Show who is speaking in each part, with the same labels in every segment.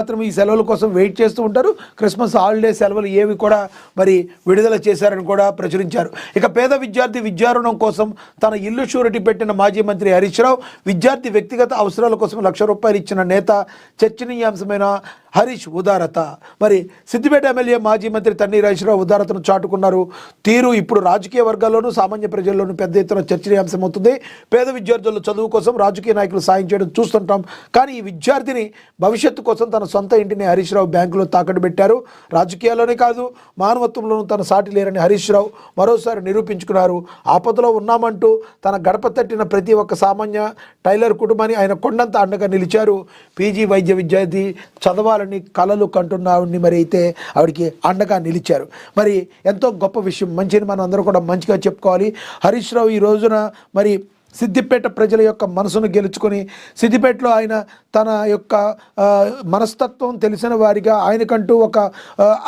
Speaker 1: మాత్రం ఈ సెలవుల కోసం వెయిట్ చేస్తూ ఉంటారు. క్రిస్మస్ హాలిడే సెలవులు ఏవి కూడా మరి విడుదల చేశారని కూడా ప్రచురించారు. ఇక పేద విద్యార్థి విద్యా రుణం కోసం తన ఇల్లు షూరిటీ పెట్టిన మాజీ మంత్రి హరీష్ రావు విద్యార్థి వ్యక్తిగత అవసరాల కోసం ₹1,00,000 ఇచ్చిన నేత. చర్చనీయాంశమైన హరీష్ ఉదారత. మరి సిద్దిపేట ఎమ్మెల్యే మాజీ మంత్రి తన్నీర్ హరీష్ రావు ఉదారతను చాటుకున్నారు. తీరు ఇప్పుడు రాజకీయ వర్గాల్లోనూ సామాన్య ప్రజల్లోనూ పెద్ద ఎత్తున చర్చనీయాంశం అవుతుంది. పేద విద్యార్థుల చదువు కోసం రాజకీయ నాయకులు సాయం చేయడం చూస్తుంటాం. కానీ ఈ విద్యార్థిని భవిష్యత్తు కోసం తన సొంత ఇంటిని హరీష్ రావు బ్యాంకులో తాకట్టు పెట్టారు. రాజకీయాల్లోనే కాదు మానవత్వంలోనూ తన సాటి లేరని హరీష్ రావు మరోసారి నిరూపించుకున్నారు. ఆపదలో ఉన్నామంటూ తన గడప తట్టిన ప్రతి ఒక్క సామాన్య టైలర్ కుటుంబాన్ని ఆయన కొండంత అండగా నిలిచారు. పీజీ వైద్య విద్యార్థి చదవాలని కలలు కంటున్నాడిని మరి అయితే ఆవిడికి అండగా నిలిచారు. మరి ఎంతో గొప్ప విషయం, మంచిని మనం అందరూ కూడా మంచిగా చెప్పుకోవాలి. హరీష్ రావు ఈ రోజున మరి సిద్దిపేట ప్రజల యొక్క మనసును గెలుచుకొని సిద్దిపేటలో ఆయన తన యొక్క మనస్తత్వం తెలిసిన వారిగా ఆయనకంటూ ఒక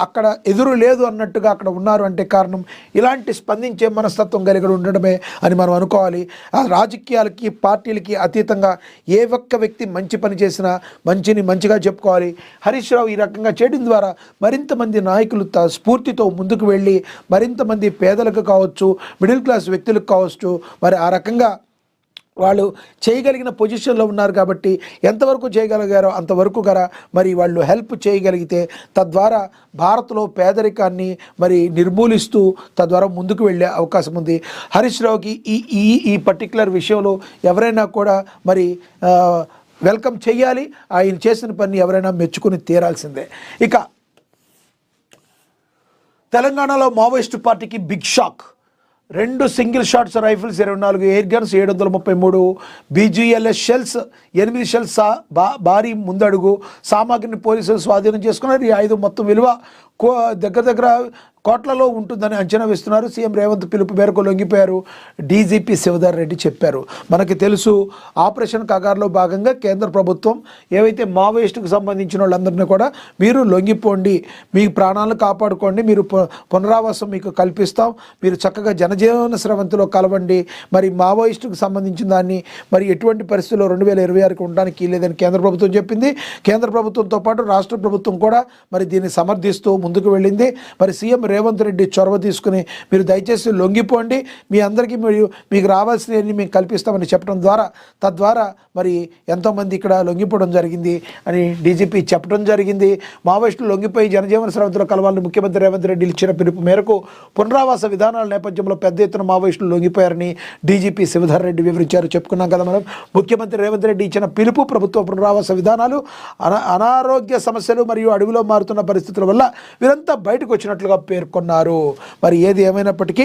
Speaker 1: అక్కడ ఎదురు లేదు అన్నట్టుగా అక్కడ ఉన్నారు అంటే కారణం ఇలాంటి స్పందించే మనస్తత్వం కలిగి ఉండడమే అని మనం అనుకోవాలి. ఆ రాజకీయాలకి పార్టీలకి అతీతంగా ఏ ఒక్క వ్యక్తి మంచి పని చేసినా మంచిని మంచిగా చెప్పుకోవాలి. హరీష్ రావు ఈ రకంగా చేయడం ద్వారా మరింత మంది నాయకులు స్ఫూర్తితో ముందుకు వెళ్ళి మరింత మంది పేదలకు కావచ్చు, మిడిల్ క్లాస్ వ్యక్తులకు కావచ్చు, మరి ఆ రకంగా వాళ్ళు చేయగలిగిన పొజిషన్లో ఉన్నారు కాబట్టి ఎంతవరకు చేయగలిగారో అంతవరకు కదా మరి వాళ్ళు హెల్ప్ చేయగలిగితే తద్వారా భారత్లో పేదరికాన్ని మరి నిర్మూలిస్తూ తద్వారా ముందుకు వెళ్ళే అవకాశం ఉంది. హరీష్ రావుకి ఈ పర్టికులర్ విషయంలో ఎవరైనా కూడా మరి వెల్కమ్ చేయాలి. ఆయన చేసిన పని ఎవరైనా మెచ్చుకుని తీరాల్సిందే. ఇక తెలంగాణలో మావోయిస్టు పార్టీకి big shock. 2 single shots rifles, 24 air guns, 733 BGLS shells, 8 shells భారీ ముందడుగు సామాగ్రిని పోలీసులు స్వాధీనం చేసుకున్నారు. ఈ ఆయుధం మొత్తం విలువ దగ్గర కోట్లలో ఉంటుందని అంచనా వేస్తున్నారు. సీఎం రేవంత్ పిలుపు మేరకు లొంగిపోయారు. డీజీపీ శివధర్ రెడ్డి చెప్పారు. మనకి తెలుసు ఆపరేషన్ కగార్లో భాగంగా కేంద్ర ప్రభుత్వం ఏవైతే మావోయిస్టుకు సంబంధించిన వాళ్ళందరినీ కూడా మీరు లొంగిపోండి, మీ ప్రాణాలను కాపాడుకోండి, మీరు పునరావాసం మీకు కల్పిస్తాం, మీరు చక్కగా జనజీవన స్రవంతిలో కలవండి, మరి మావోయిస్టుకు సంబంధించిన దాన్ని మరి ఎటువంటి పరిస్థితుల్లో 2026 ఉండడానికి లేదని కేంద్ర ప్రభుత్వం చెప్పింది. కేంద్ర ప్రభుత్వంతో పాటు రాష్ట్ర ప్రభుత్వం కూడా మరి దీన్ని సమర్థిస్తూ ముందుకు వెళ్ళింది. మరి సీఎం రేవంత్ రెడ్డి చొరవ తీసుకుని మీరు దయచేసి లొంగిపోండి, మీ అందరికీ మీకు రావాల్సినవి మేము కల్పిస్తామని చెప్పడం ద్వారా తద్వారా మరి ఎంతోమంది ఇక్కడ లొంగిపోవడం జరిగింది అని డీజీపీ చెప్పడం జరిగింది. మావోయిస్టులు లొంగిపోయి జనజీవన స్రవంతిలో కలవాలని ముఖ్యమంత్రి రేవంత్ రెడ్డి ఇచ్చిన పిలుపు మేరకు పునరావాస విధానాల నేపథ్యంలో పెద్ద ఎత్తున మావోయిస్టులు లొంగిపోయారని డీజీపీ శివధర్ రెడ్డి వివరించారు. చెప్పుకున్నాం కదా మనం. ముఖ్యమంత్రి రేవంత్ రెడ్డి ఇచ్చిన పిలుపు, ప్రభుత్వ పునరావాస విధానాలు, అనారోగ్య సమస్యలు మరియు అడవిలో మారుతున్న పరిస్థితుల వల్ల వీరంతా బయటకు వచ్చినట్లుగా పేర్కొన్నారు. మరి ఏది ఏమైనప్పటికీ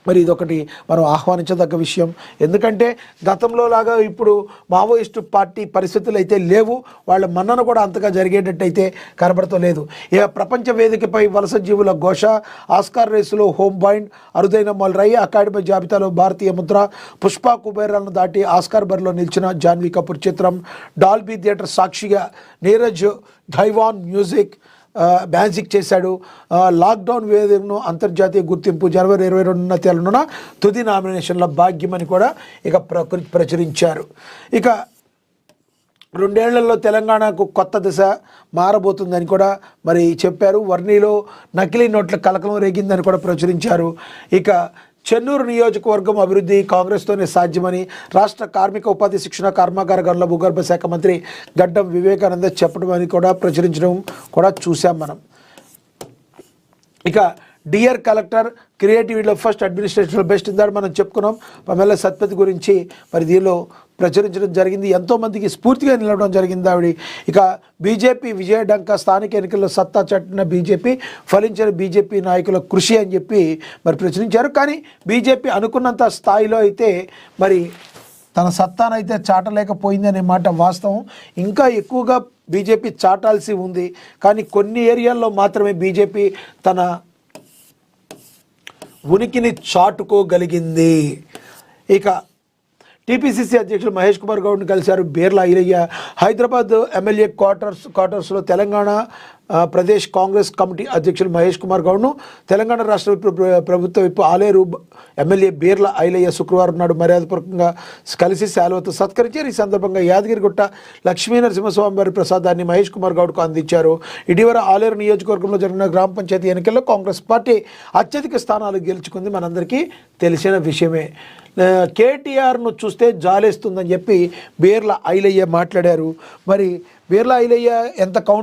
Speaker 1: మరి ఇదొకటి మనం ఆహ్వానించదగ్గ విషయం. ఎందుకంటే గతంలో లాగా ఇప్పుడు మావోయిస్టు పార్టీ పరిస్థితులు అయితే లేవు. వాళ్ళ మన్నన కూడా అంతగా జరిగేటట్టయితే కనబడతలేదు. ప్రపంచ వేదికపై వలస జీవుల ఘోష, ఆస్కార్ రేసులో హోమ్ బాయిండ్, అరుదైన మల్రై అకాడమీ జాబితాలో భారతీయ ముద్ర, పుష్ప కుబేరాలను దాటి ఆస్కార్ బరిలో నిలిచిన జాన్వీ కపూర్ చిత్రం, డాల్బీ థియేటర్ సాక్షిగా నీరజ్ ధైవాన్ మ్యూజిక్ మ్యాజిక్ చేశాడు. లాక్డౌన్ వేదికను అంతర్జాతీయ గుర్తింపు జనవరి 22న తేలనున్న తుది నామినేషన్ల భాగ్యమని కూడా ఇక ప్రచురించారు. ఇక 2 ఏళ్లలో తెలంగాణకు కొత్త దిశ మారబోతుందని కూడా మరి చెప్పారు. వర్ణిలో నకిలీ నోట్ల కలకలం రేగిందని కూడా ప్రచురించారు. ఇక చెన్నూరు నియోజకవర్గం అభివృద్ధి కాంగ్రెస్తోనే సాధ్యమని రాష్ట్ర కార్మిక ఉపాధి శిక్షణ కర్మాగార గనుల భూగర్భ శాఖ మంత్రి గడ్డం వివేకానంద చెప్పడం అని కూడా ప్రచురించడం కూడా చూసాం మనం. ఇక డియర్ కలెక్టర్ క్రియేటివిటీలో ఫస్ట్ అడ్మినిస్ట్రేషన్లో బెస్ట్ ఇందాడు మనం చెప్పుకున్నాం. పమెల్ల సత్పతి గురించి మరి దీనిలో ప్రచురించడం జరిగింది. ఎంతోమందికి స్ఫూర్తిగా నిలవడం జరిగింది ఆవిడ. ఇక బీజేపీ విజయడంక, స్థానిక ఎన్నికల్లో సత్తా చాటిన బీజేపీ, ఫలించిన బీజేపీ నాయకుల కృషి అని చెప్పి మరి ప్రచురించారు. కానీ బీజేపీ అనుకున్నంత స్థాయిలో అయితే మరి తన సత్తానైతే చాటలేకపోయింది అనే మాట వాస్తవం. ఇంకా ఎక్కువగా బీజేపీ చాటాల్సి ఉంది. కానీ కొన్ని ఏరియాల్లో మాత్రమే బీజేపీ తన ఉనికిని చాటుకోగలిగింది. ఇక టీపీసీసీ అధ్యక్షులు మహేష్ కుమార్ గౌడ్ని కలిశారు బీర్లా ఐలయ్య. హైదరాబాద్ ఎమ్మెల్యే క్వార్టర్స్లో తెలంగాణ ప్రదేశ్ కాంగ్రెస్ కమిటీ అధ్యక్షులు మహేష్ కుమార్ గౌడ్ను తెలంగాణ రాష్ట్ర ప్రభుత్వ విప్ ఆలేరు ఎమ్మెల్యే బీర్లా ఐలయ్య శుక్రవారం నాడు మర్యాదపూర్వకంగా కలిసి శాలువతో సత్కరించారు. ఈ సందర్భంగా యాదగిరిగుట్ట లక్ష్మీ నరసింహస్వామి వారి ప్రసాదాన్ని మహేష్ కుమార్ గౌడ్కు అందించారు. ఇటీవల ఆలేరు నియోజకవర్గంలో జరిగిన గ్రామ పంచాయతీ ఎన్నికల్లో కాంగ్రెస్ పార్టీ అత్యధిక స్థానాలు గెలుచుకుంది మనందరికీ తెలిసిన విషయమే. కేటీఆర్ను చూస్తే జాలేస్తుందని చెప్పి బీర్లా ఐలయ్య మాట్లాడారు. మరి బీర్లా ఐలయ్య ఎంత కౌంట్